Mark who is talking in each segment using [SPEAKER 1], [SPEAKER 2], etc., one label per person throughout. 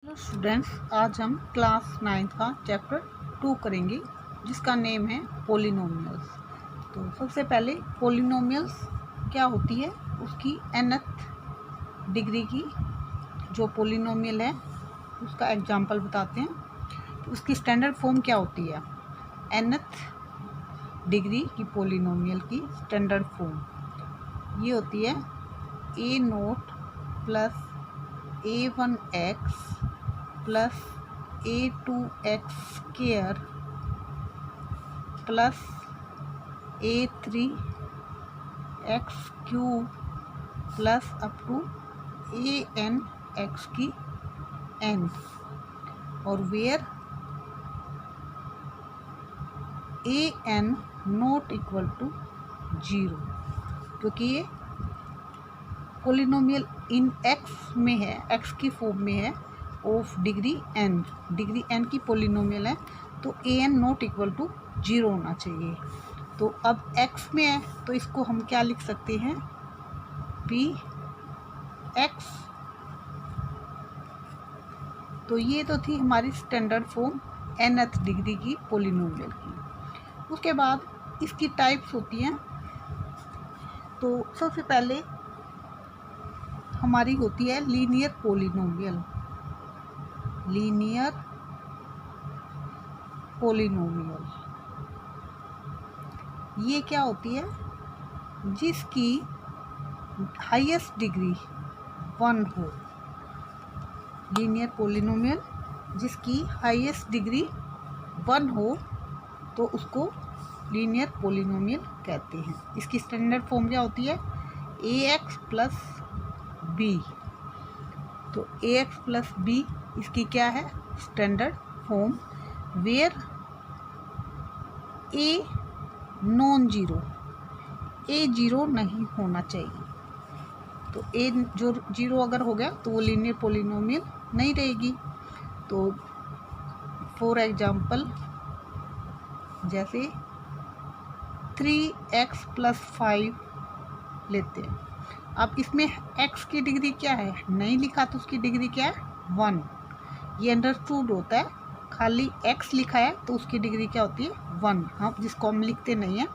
[SPEAKER 1] Hello students, आज हम class 9 का चैप्टर 2 करेंगे जिसका नेम है पोलिनोमियल्स। तो सबसे पहले पोलिनोमियल्स क्या होती है, उसकी nth डिग्री की जो पोलिनोमियल है उसका एग्जांपल बताते हैं। तो उसकी स्टैंडर्ड फॉर्म क्या होती है, nth डिग्री की पोलिनोमियल की स्टैंडर्ड फॉर्म ये होती है a0 plus a1x plus a2x square plus a3x cube plus up to an x की n, और where an not equal to 0, क्योंकि ये पोलिनोमियल इन x में है, x की फॉर्म में है ऑफ डिग्री n की पोलिनोमियल है, तो an नॉट इक्वल टू 0 होना चाहिए। तो अब x में है तो इसको हम क्या लिख सकते हैं, px। तो ये तो थी हमारी स्टैंडर्ड फॉर्म nth डिग्री की पोलिनोमियल की। उसके बाद इसकी टाइप्स होती हैं। तो सबसे पहले हमारी होती है लीनियर पोलिनोमियल। ये क्या होती है, जिसकी हाईएस्ट डिग्री 1 हो। लीनियर पोलिनोमियल जिसकी हाईएस्ट डिग्री 1 हो तो उसको लीनियर पोलिनोमियल कहते हैं। इसकी स्टैंडर्ड फॉर्म क्या होती है, ax प्लस बी। तो ax प्लस बी इसकी क्या है standard form, where a non zero, a zero नहीं होना चाहिए। तो a जो जीरो अगर हो गया तो वो लीनियर पोलिनोमियल नहीं रहेगी। तो फॉर एग्जांपल जैसे 3x प्लस 5 लेते हैं। अब इसमें x की डिग्री क्या है नहीं लिखा, तो उसकी डिग्री क्या है 1। ये अंडरस्टूड होता है, खाली x लिखा है तो उसकी डिग्री क्या होती है 1, हम जिसको हम लिखते नहीं हैं।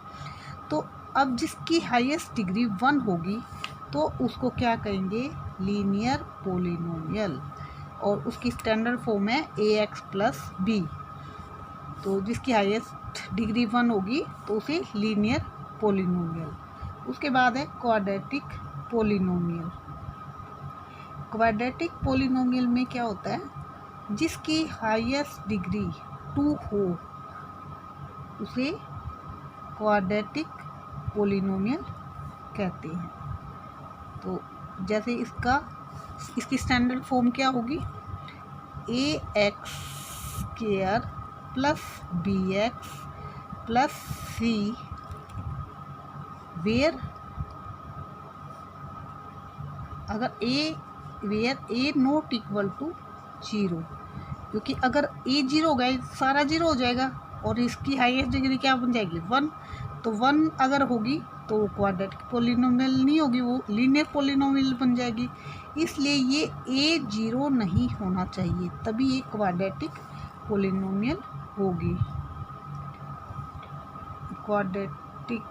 [SPEAKER 1] तो अब जिसकी हाईएस्ट डिग्री 1 होगी तो उसको क्या कहेंगे, लीनियर पोलिनोमियल, और उसकी स्टैंडर्ड फॉर्म है ax प्लस बी। तो जिसकी हाईएस्ट डिग्री 1 होगी तो उसे लीनियर पोलिनोमियल। उसके बाद है क्वाड्रेटिक पोलिनोमियल। क्वाड्रेटिक पोलिनोमियल में क्या होता है, जिसकी हाईएस्ट डिग्री 2 हो उसे क्वाड्रेटिक पोलिनोमियल कहते हैं। तो जैसे इसकी स्टैंडर्ड फॉर्म क्या होगी, ax square plus bx plus c, where a not equal to 0, क्योंकि अगर a 0 हो गया सारा 0 हो जाएगा और इसकी हाईएस्ट डिग्री क्या बन जाएगी 1। तो 1 अगर होगी तो वो क्वाड्रेटिक पोलिनोमियल नहीं होगी, वो लीनियर पोलिनोमियल बन जाएगी। इसलिए ये a 0 नहीं होना चाहिए, तभी ये क्वाड्रेटिक पोलिनोमियल होगी। Quadratic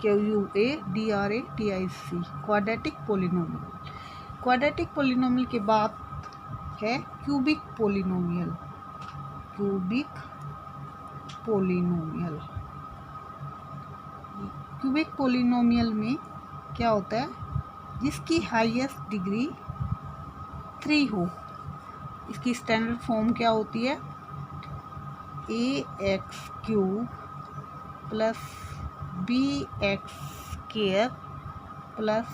[SPEAKER 1] QUADRATIC quadratic polynomial. Quadratic polynomial के बाद है क्यूबिक पोलिनोमियल। क्यूबिक पोलिनोमियल में क्या होता है, जिसकी हाईएस्ट डिग्री 3 हो। इसकी स्टैंडर्ड फॉर्म क्या होती है, ax cube plus bx square plus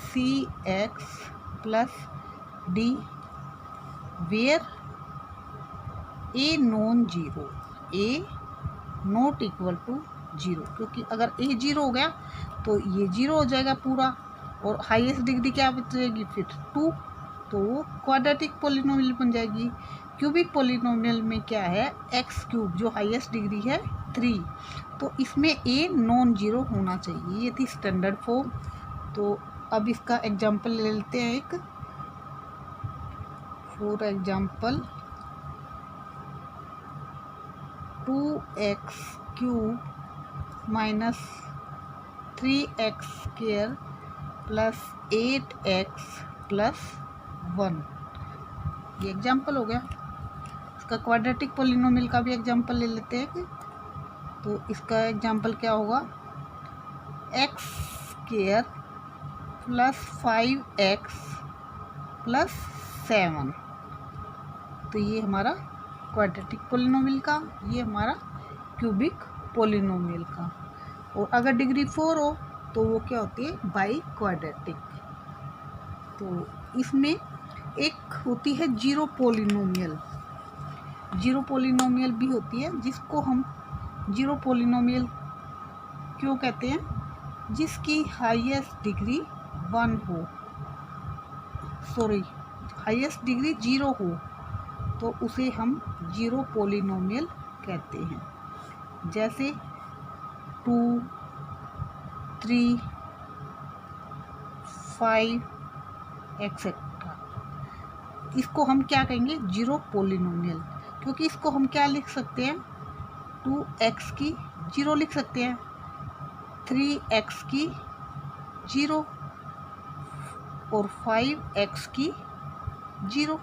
[SPEAKER 1] cx plus d, where a non zero, a not equal to 0, क्योंकि अगर a 0 हो गया तो ये 0 हो जाएगा पूरा, और हाईएस्ट डिग्री क्या बचेगी फिर 2, तो वो क्वाड्रेटिक पोलिनोमियल बन जाएगी। क्यूबिक पोलिनोमियल में क्या है, x क्यूब जो हाईएस्ट डिग्री है 3, तो इसमें a नॉन जीरो होना चाहिए। ये थी स्टैंडर्ड फॉर्म। तो अब इसका एग्जाम्पल ले लेते हैं एक। For example 2x cube minus 3x square plus 8x plus 1, ये एग्जाम्पल हो गया। इसका क्वाड्रेटिक पोलिनोमियल का भी एग्जाम्पल ले लेते हैं। तो इसका एग्जाम्पल क्या होगा, x square plus 5x plus 7। तो ये हमारा क्वाड्रेटिक पोलिनोमियल का, ये हमारा क्यूबिक पोलिनोमियल का। और अगर डिग्री 4 हो तो वो क्या होती है, बाई क्वाड्रेटिक। तो इसमें एक होती है जीरो पोलिनोमियल। जीरो पोलिनोमियल भी होती है, जिसको हम जीरो पोलिनोमियल क्यों कहते हैं, जिसकी हाईएस्ट डिग्री 1 हो, हाईएस्ट डिग्री 0 हो, तो उसे हम जीरो पोलिनोमियल कहते हैं। जैसे 2, 3, 5 एक्सेट्रा, इसको हम क्या कहेंगे, जीरो पोलिनोमियल। क्योंकि इसको हम क्या लिख सकते हैं, 2x की 0 लिख सकते हैं, 3x की 0 और 5x की 0।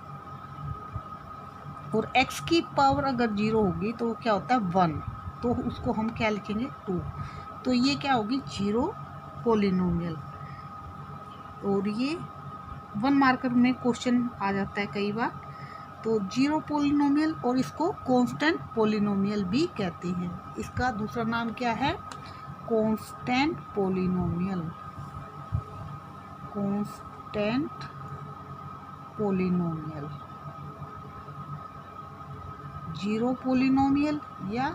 [SPEAKER 1] और x की पावर अगर 0 होगी तो वो क्या होता है 1, तो उसको हम क्या लिखेंगे 2। तो ये क्या होगी, जीरो पोलिनोमियल। और ये 1 मार्कर में क्वेश्चन आ जाता है कई बार। तो जीरो पोलिनोमियल, और इसको कांस्टेंट पोलिनोमियल भी कहते हैं। इसका दूसरा नाम क्या है, constant polynomial. Constant polynomial, zero polynomial या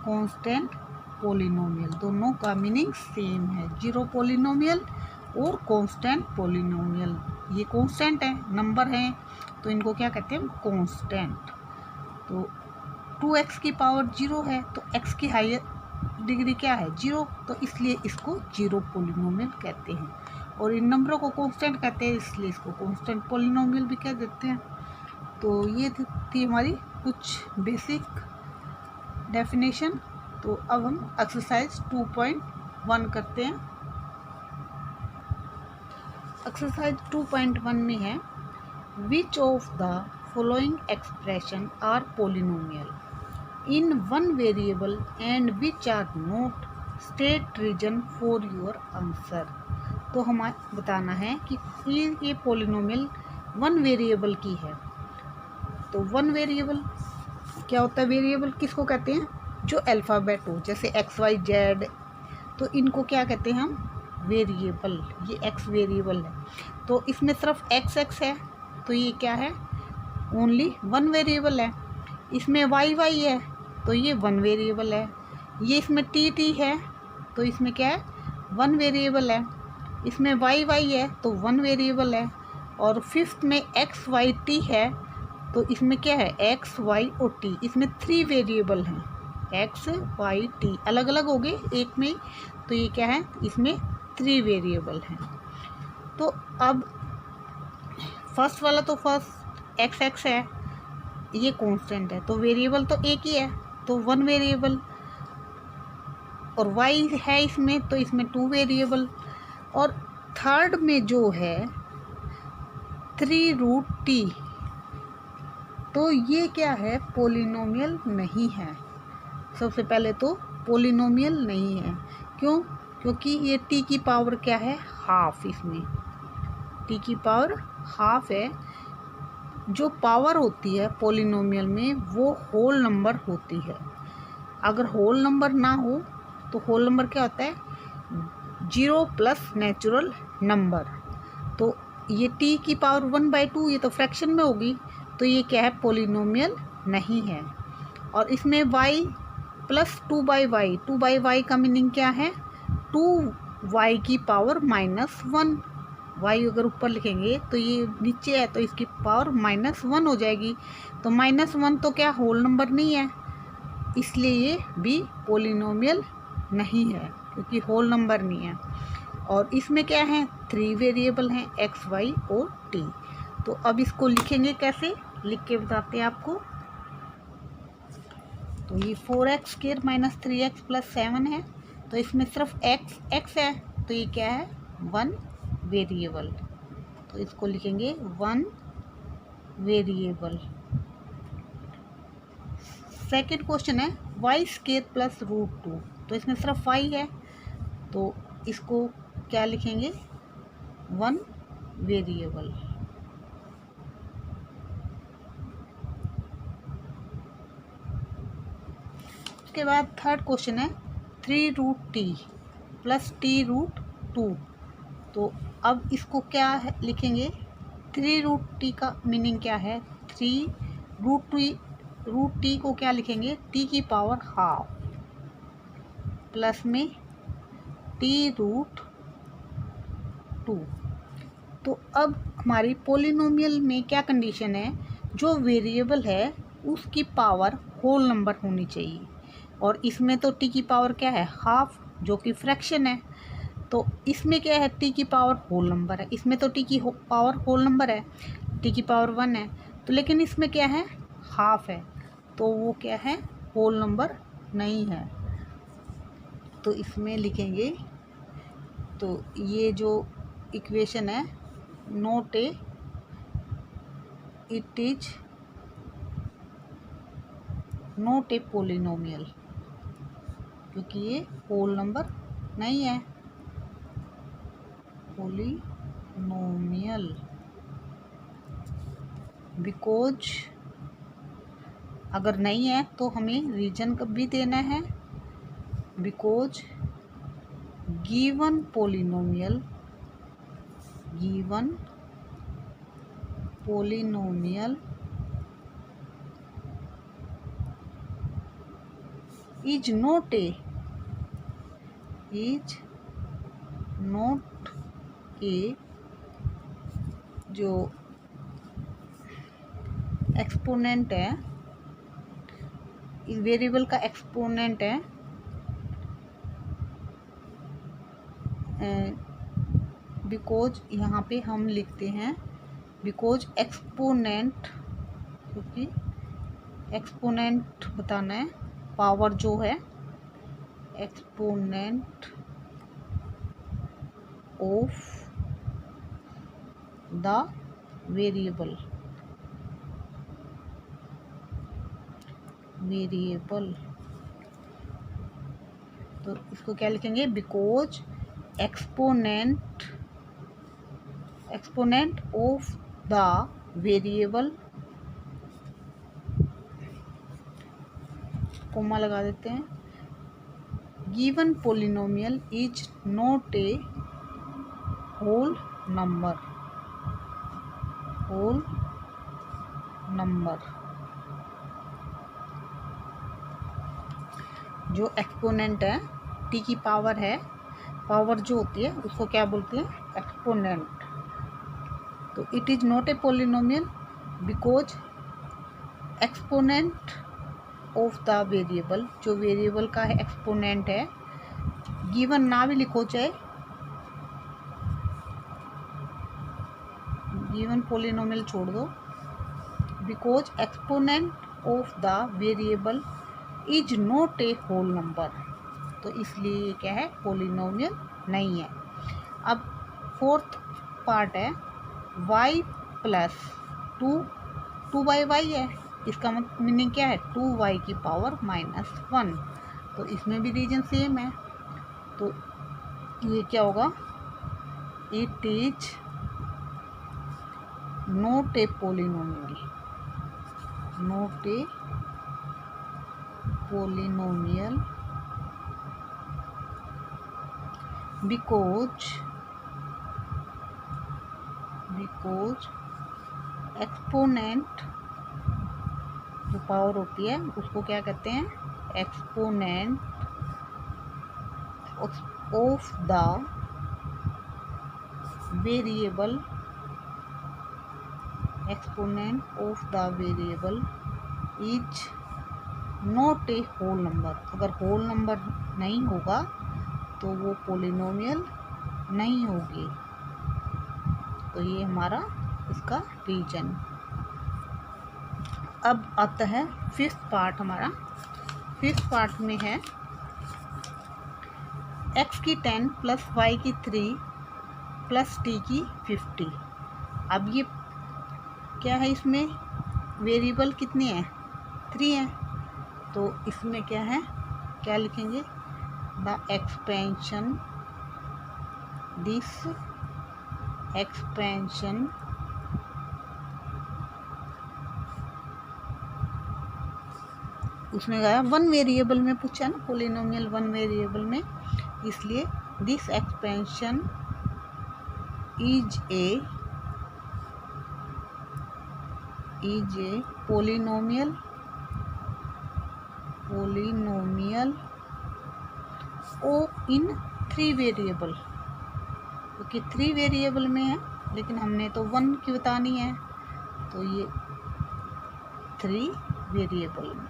[SPEAKER 1] कांस्टेंट पोलिनोमियल, दोनों का मीनिंग सेम है। जीरो पोलिनोमियल और कांस्टेंट पोलिनोमियल, ये कांस्टेंट है, नंबर हैं, तो इनको क्या कहते हैं, कांस्टेंट। तो 2x की पावर 0 है, तो x की हाईएस्ट डिग्री क्या है, 0, तो इसलिए इसको जीरो पोलिनोमियल कहते हैं। और इन नंबरों को कांस्टेंट कहते हैं, इसलिए इसको कांस्टेंट पोलिनोमियल भी कह देते हैं। तो ये थी हमारी कुछ बेसिक डेफिनेशन। तो अब हम एक्सरसाइज 2.1 करते हैं। एक्सरसाइज 2.1 में है, which of the following expression are polynomial in one variable and which are not, state reason for your answer. तो हमें बताना है कि ये पोलिनोमियल 1 वेरिएबल की है। तो 1 वेरिएबल क्या होता है, वेरिएबल किसको कहते हैं, जो अल्फ़ाबेट हो, जैसे x, y, z, तो इनको क्या कहते हैं हम, वेरिएबल। ये x वेरिएबल है, तो इसमें सिर्फ x है, तो ये क्या है, ओनली 1 वेरिएबल है। इसमें y है, तो ये 1 वेरिएबल है। ये इसमें t है, तो इसमें क्या है, 1 वेरिएबल है। इसमें y है, तो 1 वेरिएबल है। और फिफ्थ में x, y, t है, तो इसमें क्या है, x, y और t, इसमें 3 वेरिएबल हैं। x, y, t अलग अलग हो गए एक में, तो ये क्या है, इसमें 3 वेरिएबल हैं। तो अब फर्स्ट वाला, तो फर्स्ट x है, ये कांस्टेंट है, तो वेरिएबल तो एक ही है, तो 1 वेरिएबल। और y है इसमें, तो इसमें 2 वेरिएबल। और थर्ड में जो है 3√t, तो ये क्या है, पोलिनोमियल नहीं है। सबसे पहले तो पोलिनोमियल नहीं है, क्यों, क्योंकि ये t की पावर क्या है, हाफ। इसमें t की पावर हाफ है। जो पावर होती है पोलिनोमियल में, वो होल नंबर होती है। अगर होल नंबर ना हो तो होल नंबर क्या होता है, 0 प्लस नेचुरल नंबर। तो ये t की पावर 1/2, ये तो फ्रैक्शन में होगी, तो ये क्या है, पोलिनोमियल नहीं है। और इसमें y प्लस 2/y, 2/y का मीनिंग क्या है, 2y की पावर -1। y अगर ऊपर लिखेंगे तो ये नीचे है, तो इसकी पावर -1 हो जाएगी। तो -1 तो क्या होल नंबर नहीं है, इसलिए ये भी पोलिनोमियल नहीं है, क्योंकि होल नंबर नहीं है। और इसमें क्या है, 3 वेरिएबल हैं, x, y और t। तो अब इसको लिखेंगे कैसे, लिख के बताते हैं आपको। तो ये 4x² माइनस 3x प्लस 7 है, तो इसमें सिर्फ x है, तो ये क्या है, 1 वेरिएबल। तो इसको लिखेंगे 1 वेरिएबल। सेकेंड क्वेश्चन है y² प्लस √2, तो इसमें सिर्फ y है, तो इसको क्या लिखेंगे, 1 वेरिएबल। उसके बाद थर्ड क्वेश्चन है 3√t प्लस t√2, तो अब इसको क्या है लिखेंगे, 3√t का मीनिंग क्या है, 3√t को क्या लिखेंगे, t की पावर हाफ प्लस में t√2। तो अब हमारी पोलिनोमियल में क्या कंडीशन है, जो वेरिएबल है उसकी पावर होल नंबर होनी चाहिए, और इसमें तो t की पावर क्या है, हाफ, जो कि फ्रैक्शन है। तो इसमें क्या है, t की पावर होल नंबर है, इसमें तो t की पावर होल नंबर है, t की पावर 1 है, तो लेकिन इसमें क्या है, हाफ है, तो वो क्या है, होल नंबर नहीं है। तो इसमें लिखेंगे, तो ये जो इक्वेशन है, note A it is note A polynomial, क्योंकि ये होल नंबर नहीं है, पोलिनोमियल, बिकॉज अगर नहीं है तो हमें रीजन कब भी देना है, because given polynomial is not a जो एक्सपोनेंट है, इस वेरिएबल का एक्सपोनेंट है, बिकॉज यहाँ पे हम लिखते हैं बिकॉज एक्सपोनेंट, क्योंकि एक्सपोनेंट बताना है, पावर जो है, एक्सपोनेंट ऑफ द वेरिएबल, तो इसको क्या लिखेंगे, because exponent of the variable, comma लगा देते हैं, given polynomial is not a whole number, जो एक्सपोनेंट है, टी की पावर है, पावर जो होती है उसको क्या बोलते हैं, एक्सपोनेंट। तो it is not a polynomial because exponent of the variable, जो वेरिएबल का है एक्सपोनेंट है, गिवन ना भी लिखो चाहे, गिवन पोलिनोमियल छोड़ दो, because exponent of the variable is not a whole number, तो इसलिए ये क्या है, पोलिनोमियल नहीं है। अब फोर्थ पार्ट है y प्लस 2y है, इसका मीनिंग क्या है, 2y की पावर -1, तो इसमें भी रीजन सेम है, तो ये क्या होगा, it is not a polynomial, because exponent जो पावर होती है उसको क्या कहते हैं, exponent of the variable, is not a whole number. अगर होल नंबर नहीं होगा तो वो पोलिनोमियल नहीं होगी। तो ये हमारा इसका रीजन। अब आता है फिफ्थ पार्ट हमारा। फिफ्थ पार्ट में है x की 10 प्लस y की 3 प्लस t की 50। अब ये क्या है, इसमें वेरिएबल कितने हैं, 3 हैं। तो इसमें क्या है, क्या लिखेंगे, द एक्सपेंशन, दिस एक्सपेंशन उसमें गया 1 वेरिएबल में पूछा ना, पोलिनोमियल 1 वेरिएबल में, इसलिए this expansion is a polynomial oh in 3 variable, क्योंकि 3 वेरिएबल में है, लेकिन हमने तो 1 की बतानी है, तो ये 3 वेरिएबल में।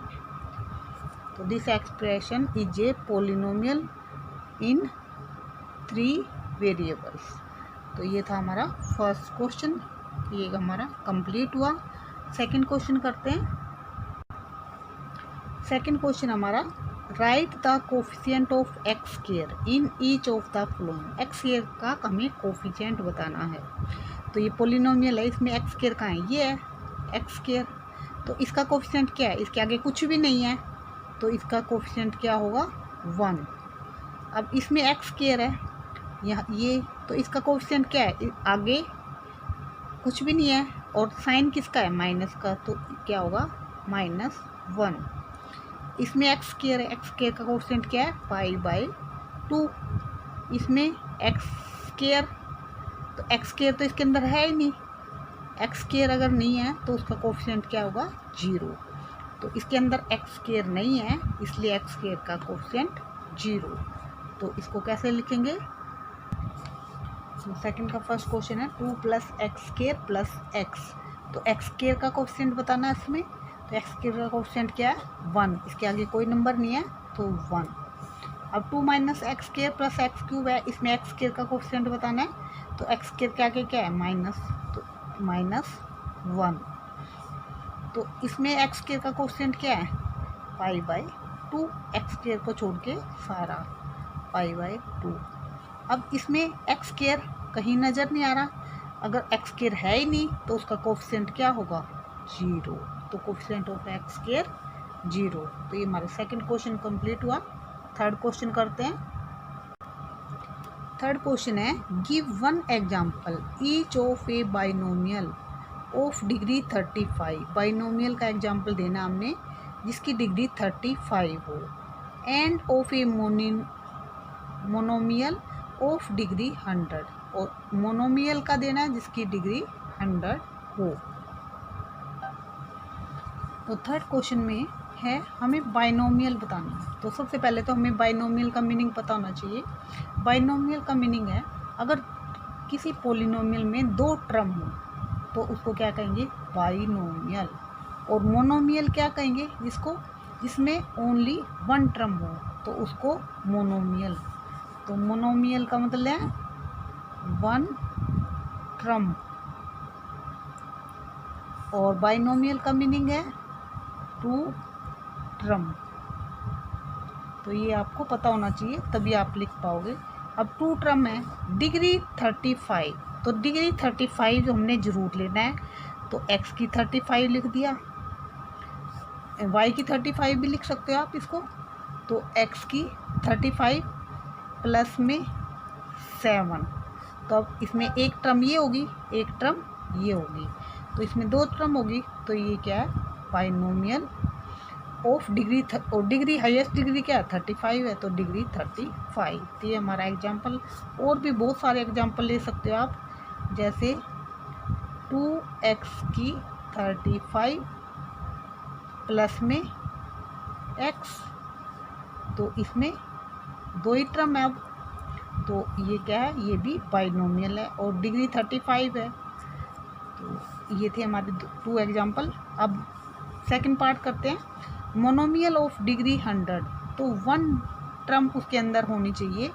[SPEAKER 1] तो this expression is a polynomial in 3 variables. तो ये था हमारा फर्स्ट क्वेश्चन, ये हमारा कंप्लीट हुआ। सेकंड क्वेश्चन करते हैं। सेकंड क्वेश्चन हमारा, right the coefficient of x square in each of the following. X square का हमें कोफिशिएंट बताना है। तो ये पोलिनोमियल है, इसमें एक्स स्क्वायर का है, ये है एक्स स्क्वायर। तो इसका कोफिशिएंट क्या है, इसके आगे कुछ भी नहीं है, तो इसका कोफिशिएंट क्या होगा, 1। अब इसमें एक्स स्क्वायर है यहाँ, ये तो इसका कोफिशिएंट क्या है, आगे कुछ भी नहीं है, और साइन किसका है, माइनस का, तो क्या होगा, -1। इसमें एक्स स्क्वायर है, एक्स स्क्वायर का कोफिशिएंट क्या है, π/2। इसमें एक्स स्क्वायर, तो एक्स स्क्वायर तो इसके अंदर है ही नहीं, एक्स स्क्वायर अगर नहीं है तो उसका कोफिशिएंट क्या होगा, 0। तो इसके अंदर एक्स स्क्वायर नहीं है, इसलिए एक्स स्क्वायर का कोफिशिएंट 0। तो इसको कैसे लिखेंगे। तो सेकंड का फर्स्ट क्वेश्चन है 2 + x² + x। तो एक्स स्क्वायर का कोफिशिएंट बताना है इसमें, तो एक्स स्क्वायर का कोफिशिएंट क्या है, 1। इसके आगे कोई नंबर नहीं है, तो 1। अब 2 - x² + x³ है, इसमें एक्स स्क्वायर का कोफिशिएंट बताना है, तो एक्स स्क्वायर के आगे क्या है, माइनस, तो -1। तो इसमें एक्स स्क्वायर का कोफिशिएंट क्या है, π/2। एक्स स्क्वायर को छोड़ के सारा π/2। अब इसमें एक्स स्क्वायर कहीं नज़र नहीं आ रहा, अगर एक्स स्क्वायर है ही नहीं तो उसका कोफिशिएंट क्या होगा, 0। तो कोफिशिएंट ऑफ एक्स स्क्वायर 0। तो ये हमारा सेकंड क्वेश्चन कंप्लीट हुआ। थर्ड क्वेश्चन करते हैं। थर्ड क्वेश्चन है, give 1 example each of A binomial of degree 35। Binomial का एग्जाम्पल देना हमने जिसकी डिग्री 35 हो, end of a monomial of degree 100। और मोनोमियल का देना है जिसकी डिग्री 100 हो। तो थर्ड क्वेश्चन में है हमें बाइनोमियल बताना है। तो सबसे पहले तो हमें बाइनोमियल का मीनिंग पता होना चाहिए। बाइनोमियल का मीनिंग है, अगर किसी पोलिनोमियल में 2 टर्म हो तो उसको क्या कहेंगे, बाइनोमियल। और मोनोमियल क्या कहेंगे, जिसमें ओनली 1 टर्म हो तो उसको मोनोमियल। तो मोनोमियल का मतलब है 1 टर्म, और बाइनोमियल का मीनिंग है 2 टर्म। तो ये आपको पता होना चाहिए, तभी आप लिख पाओगे। अब 2 टर्म है, डिग्री 35, तो डिग्री 35 हमने ज़रूर लेना है, तो x की 35 लिख दिया, y की 35 भी लिख सकते हो आप इसको। तो x की 35 प्लस में 7। तो अब इसमें एक टर्म ये होगी, एक टर्म ये होगी, तो इसमें 2 टर्म होगी। तो ये क्या है, बाइनोमियल ऑफ डिग्री, और डिग्री हाईएस्ट डिग्री क्या है, 35 है, तो डिग्री 35। तो ये हमारा एग्जाम्पल। और भी बहुत सारे एग्जाम्पल ले सकते हो आप, जैसे 2x की 35 प्लस में x, तो इसमें 2 ही टर्म है। अब तो ये क्या है, ये भी बाइनोमियल है और डिग्री 35 है। तो ये थे हमारे 2 एग्जाम्पल। अब सेकंड पार्ट करते हैं। मोनोमियल ऑफ डिग्री 100, तो 1 टर्म उसके अंदर होनी चाहिए,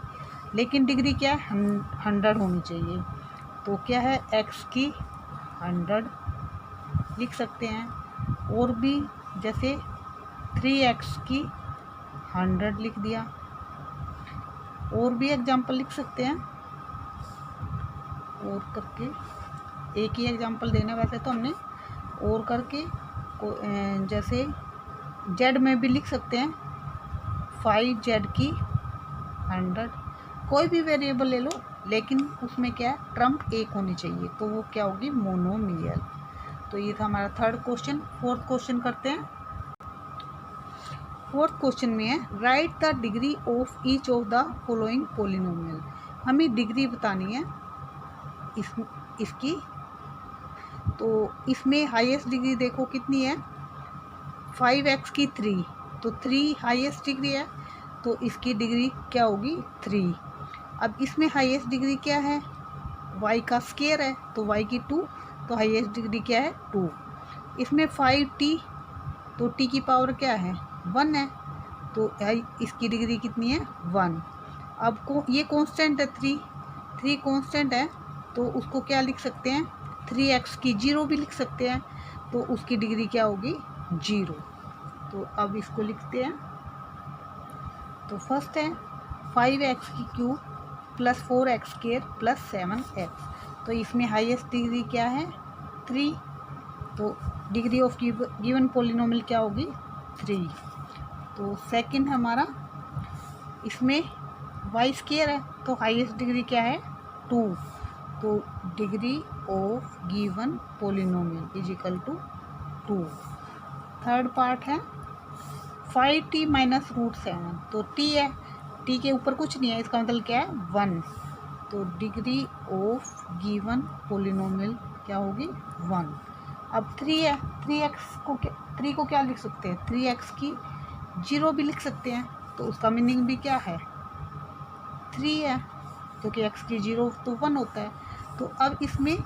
[SPEAKER 1] लेकिन डिग्री क्या है 100 होनी चाहिए। तो क्या है x की 100 लिख सकते हैं। और भी जैसे 3x की 100 लिख दिया। और भी एग्जाम्पल लिख सकते हैं। और करके एक ही एग्जाम्पल देने वैसे तो हमने, और करके जैसे z में भी लिख सकते हैं 5z की 100। कोई भी वेरिएबल ले लो, लेकिन उसमें क्या है ट्रम्प एक होनी चाहिए, तो वो क्या होगी मोनोमियल। तो ये था हमारा थर्ड क्वेश्चन। फोर्थ क्वेश्चन करते हैं। फोर्थ क्वेश्चन में है right the degree of each of the following polynomial. हमें डिग्री बतानी है इसकी। तो इसमें हाईएस्ट डिग्री देखो कितनी है 5x की 3, तो 3 हाईएस्ट डिग्री है, तो इसकी डिग्री क्या होगी 3। अब इसमें हाईएस्ट डिग्री क्या है y का स्क्वायर है, तो y की 2, तो हाईएस्ट डिग्री क्या है 2। इसमें 5t, तो t की पावर क्या है 1 है, तो इसकी डिग्री कितनी है 1। अब ये कांस्टेंट है 3 कांस्टेंट है, तो उसको क्या लिख सकते हैं 3x की 0 भी लिख सकते हैं, तो उसकी डिग्री क्या होगी 0। तो अब इसको लिखते हैं। तो फर्स्ट है 5x की cube plus 4x square plus 7x, तो इसमें हाईएस्ट डिग्री क्या है 3, तो डिग्री ऑफ गिवन पोलिनोमियल क्या होगी 3। तो सेकंड हमारा इसमें y स्क्वायर है, तो हाईएस्ट डिग्री क्या है 2, तो degree of given polynomial is equal to 2। Third part है 5t माइनस √7, तो t है, t के ऊपर कुछ नहीं है, इसका मतलब क्या है 1, तो डिग्री ऑफ गिवन पोलिनोमियल क्या होगी 1। अब 3 है, 3 को क्या लिख सकते हैं 3x की 0 भी लिख सकते हैं, तो उसका मीनिंग भी क्या है 3 है, क्योंकि x की 0 तो 1 होता है। तो अब इसमें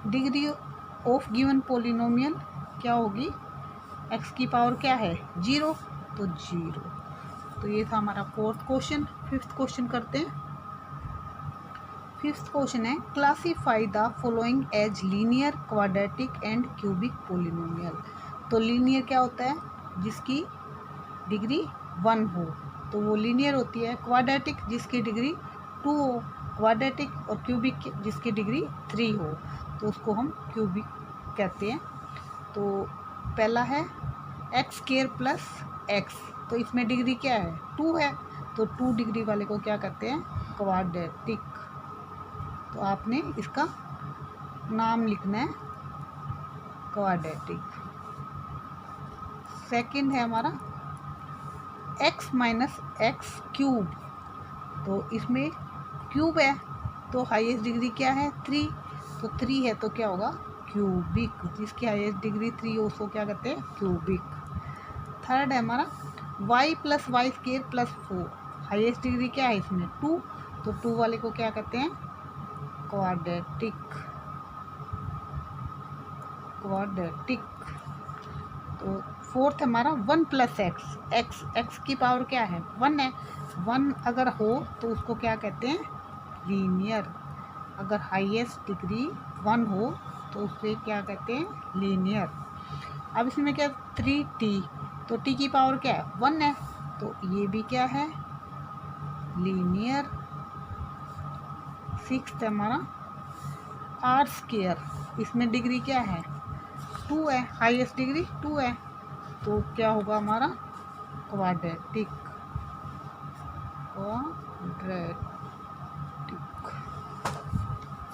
[SPEAKER 1] डिग्री ऑफ गिवन पोलिनोमियल क्या होगी x की पावर क्या है 0, तो 0। तो ये था हमारा फोर्थ क्वेश्चन। फिफ्थ क्वेश्चन करते हैं। फिफ्थ क्वेश्चन है classify the following as linear quadratic and cubic polynomial. तो लीनियर क्या होता है जिसकी डिग्री 1 हो, तो वो लीनियर होती है। क्वाड्रेटिक जिसकी डिग्री 2 हो, क्वाड्रेटिक, और क्यूबिक जिसकी डिग्री 3 हो, तो उसको हम क्यूबिक कहते हैं। तो पहला है एक्स स्क्वायर प्लस एक्स, तो इसमें डिग्री क्या है 2 है, तो 2 डिग्री वाले को क्या कहते हैं क्वाड्रेटिक। तो आपने इसका नाम लिखना है क्वाड्रेटिक। सेकंड है हमारा x माइनस एक्स क्यूब, तो इसमें क्यूब है, तो हाईएस्ट डिग्री क्या है 3, तो 3 है, तो क्या होगा क्यूबिक, जिसकी हाईएस्ट डिग्री 3 हो उसको क्या कहते हैं क्यूबिक। थर्ड है हमारा y plus y square plus 4, highest degree क्या है इसमें 2, तो 2 वाले को क्या कहते हैं क्वाड्रेटिक। तो फोर्थ हमारा 1 प्लस एक्स की पावर क्या है 1 है, 1 अगर हो तो उसको क्या कहते हैं लीनियर। अगर हाईएस्ट डिग्री 1 हो तो उसे क्या कहते हैं लीनियर। अब इसमें क्या 3t, तो t की पावर क्या है 1 है, तो ये भी क्या है लीनियर। सिक्स्थ है हमारा आर स्क्वायर, इसमें डिग्री क्या है 2 है, हाईएस्ट डिग्री 2 है, तो क्या होगा हमारा क्वाड्रेटिक।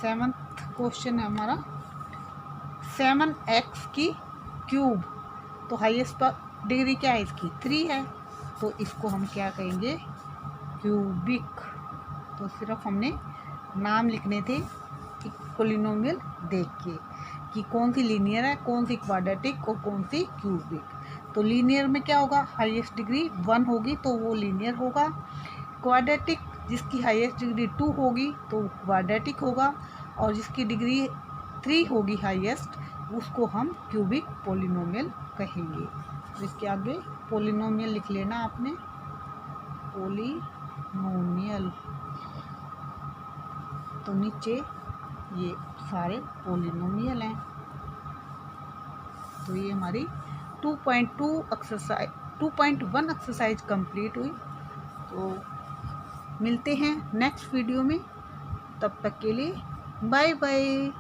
[SPEAKER 1] सेवंथ क्वेश्चन है हमारा 7x की क्यूब, तो हाईएस्ट डिग्री क्या है इसकी 3 है, तो इसको हम क्या कहेंगे क्यूबिक। तो सिर्फ हमने नाम लिखने थे पोलिनोमियल देख के कि कौन सी लीनियर है, कौन सी क्वाड्रेटिक और कौन सी क्यूबिक। तो लीनियर में क्या होगा हाईएस्ट डिग्री 1 होगी तो वो लीनियर होगा। क्वाड्रेटिक जिसकी हाईएस्ट डिग्री 2 होगी तो क्वाड्रेटिक होगा, और जिसकी डिग्री 3 होगी हाईएस्ट उसको हम क्यूबिक पोलिनोमियल कहेंगे। तो इसके आगे पोलिनोमियल लिख लेना आपने, पोलिनोमियल। पॉलिनोमियल। तो नीचे ये सारे पॉलिनोमियल हैं। तो ये हमारी 2.1 एक्सरसाइज कंप्लीट हुई। तो मिलते हैं नेक्स्ट वीडियो में, तब तक के लिए बाय बाय।